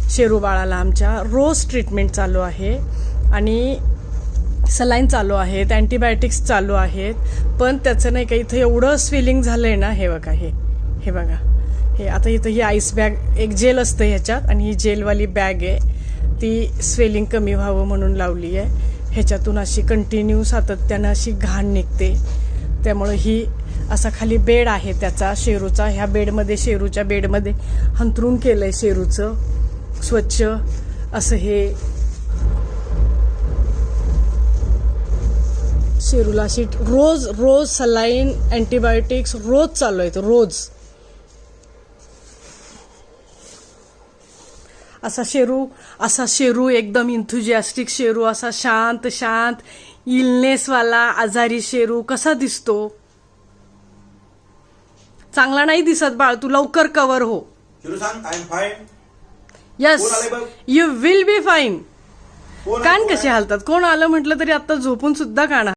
शेरू बाळाला आमच्या रोज ट्रीटमेंट चालू आहे आणि सलाईन चालू आहेत, अँटीबायोटिक्स चालू आहेत, पण त्याचं नाही का इथं एवढं स्वेलिंग झालंय ना. हे बघा, हे बघा, हे आता इथं ही आईस बॅग, एक जेल असतं ह्याच्यात आणि ही जेलवाली बॅग आहे, ती स्वेलिंग कमी व्हावं म्हणून लावली आहे. ह्याच्यातून अशी कंटिन्यू सातत्यानं अशी घाण निघते. त्यामुळं ही असा खाली बेड आहे त्याचा शेरूचा, ह्या बेडमध्ये, शेरूच्या बेडमध्ये अंथरूण केलंय शेरूचं स्वच्छ असं. हे शेरूला अशी रोज सलाईन, अँटीबायोटिक्स रोज चालू आहेत, रोज. असा शेरू एकदम इन्थुजियास्टिक शेरू, असा शांत इलनेसवाला आजारी शेरू कसा दिसतो? चांगला नाही दिसत बाळ, तू लवकर कव्हर हो. Yes, you will be fine. कान कसे हालतात, कोण आलं म्हटलं तरी आता झोपून सुद्धा कान